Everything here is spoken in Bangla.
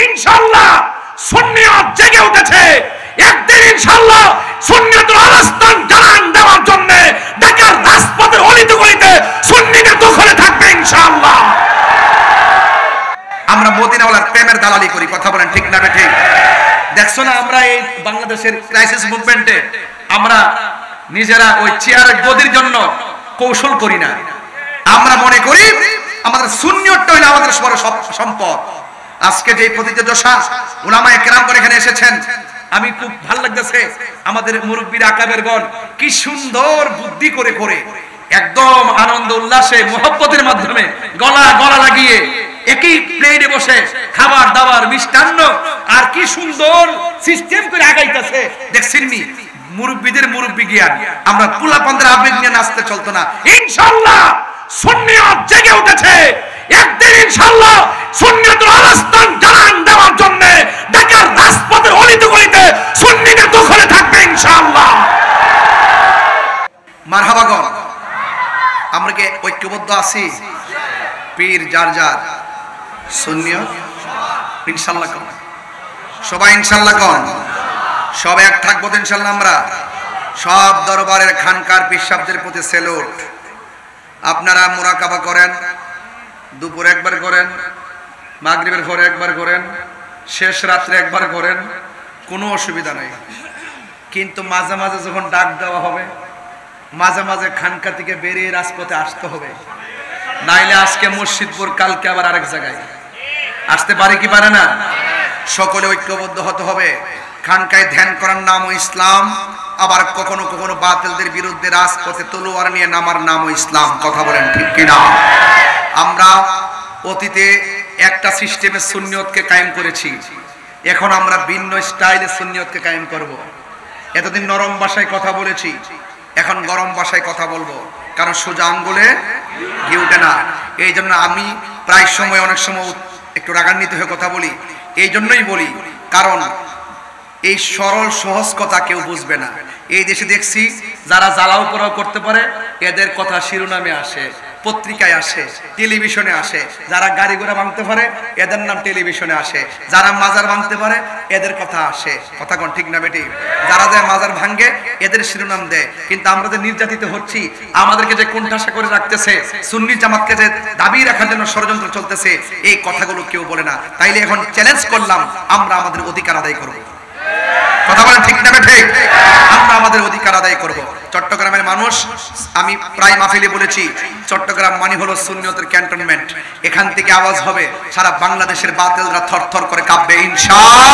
ইনশাআল্লাহ সুন্নিয়ত জেগে উঠেছে। একদিন ইনশাআল্লাহ সুন্নিয়তের অবস্থান জানান দেওয়ার জন্য ঢাকার রাজপথের অলিতে গলিতে সুন্নিদের দখলে থাকবে ইনশাআল্লাহ। আমরা মদিনাওয়ালার প্রেমের দালালি করি, কথা বলেন ঠিক না ঠিক? দেখছো না আমরা এই বাংলাদেশের ক্রাইসিস মুভমেন্টে আমরা নিজেরা ওই চেয়ারের গদির জন্য কৌশল করি না। আমরা মনে করি আমাদের সুন্নিয়তটা হইলো আমাদের বড় সম্পদ। আজকে যে প্রতিযোগিতা উলামায়ে কেরাম করে এখানে এসেছেন, আমি খুব ভালো লাগতেছে আমাদের মুরব্বির আকাবেরগণ কি সুন্দর বুদ্ধি করে করে একদম আনন্দ উল্লাসে মোহব্বতের মাধ্যমে গলা গলা লাগিয়ে একই প্লেটে বসে খাবার দাবার মিষ্টান্ন আর কি সুন্দর সিস্টেম করে আগাইতেছে। দেখছেন নি মুরব্বিদের মুরব্বি জ্ঞান। আমরা পোলাপানদের আবেগ নিয়ে নাচতে চলতো না। ইনশাআল্লাহ সুন্নিয়ত জেগে উঠেছে। একদিন ইনশাআল্লাহ সুন্নিয়তের অবস্থান জানান দেওয়ার জন্য ঢাকার রাজপথের অলিতে গলিতে সুন্নিদের দখলে থাকবে ইনশাআল্লাহ। মারহাবাগণ, আমরা কি ঐক্যবদ্ধ আছি? পীর যার যার, সুন্নিয়ত ইনশাআল্লাহ কোন সবাই ইনশাআল্লাহ কোন সব এক থাকবো ইনশাআল্লাহ। আমরা সব দরবারের খানকার পিসাবদের প্রতি সেলুট। আপনারা মুরাকাবা করেন, দুপুরে একবার করেন, মাগরিবের পরে একবার করেন, শেষ রাত্রে একবার করেন, কোনো অসুবিধা নাই। কিন্তু মাঝে মাঝে যখন ডাক দেওয়া হবে, মাঝে মাঝে খানকা থেকে বেরিয়ে রাজপথে আসতে হবে। নাইলে আজকে মসজিদপুর, কালকে আবার আরেক জায়গায় আসতে পারে কি পারে না? সকলে ঐক্যবদ্ধ হতে হবে। খানকায় ধ্যান করার নামও ইসলাম, আবার কখনো কখনো বাতিলদের বিরুদ্ধে রাজপথে তলোয়ার নিয়ে নামার নামও ইসলাম। কথা বলেন ঠিক কিনা? আমরা অতীতে একটা সিস্টেমে সুন্নিয়তকে কায়েম করেছি, এখন আমরা ভিন্ন স্টাইলে সুন্নিয়তকে কায়েম করব। এতদিন নরম ভাষায় কথা বলেছি, এখন গরম ভাষায় কথা বলবো, কারণ সোজা আঙ্গুলে ঘি উঠে না। এই জন্য আমি প্রায় সময় অনেক সময় একটু রাগান্বিত হয়ে কথা বলি। এই জন্যই বলি, কারণ এই সরল সহজ কথা কেউ বুঝবে না। এই দেশে দেখছি যারা জ্বালাও পোড়াও করতে পারে এদের কথা শিরোনামে আসে, পত্রিকায় আসে, টেলিভিশনে আসে। যারা গাড়ি ঘোড়া ভাঙতে পারে এদের নাম টেলিভিশনে আসে। যারা মাজার ভাঙতে পারে এদের কথা আসে। কথা কোন ঠিক না বেটি? যারা যায় মাজার ভাঙে এদের শিরোনাম দেয়। কিন্তু আমরা যে নির্যাতিত হচ্ছি, আমাদেরকে যে কোণঠাসা করে রাখতেছে, সুন্নি জামাতকে যে দাবি রাখার জন্য ষড়যন্ত্র চলতেছে, এই কথাগুলো কেউ বলে না। তাইলে এখন চ্যালেঞ্জ করলাম, আমরা আমাদের অধিকার আদায় করব। কথা বলেন ঠিক না ঠিক? আমরা আমাদের অধিকার আদায় করব। চট্টগ্রামের মানুষ, আমি প্রায় মাহফিলে বলেছি, চট্টগ্রাম মানে হলো সুন্নিয়তের ক্যান্টনমেন্ট। এখান থেকে আওয়াজ হবে, সারা বাংলাদেশের বাতিলরা থরথর করে কাঁপবে ইনশাআল্লাহ।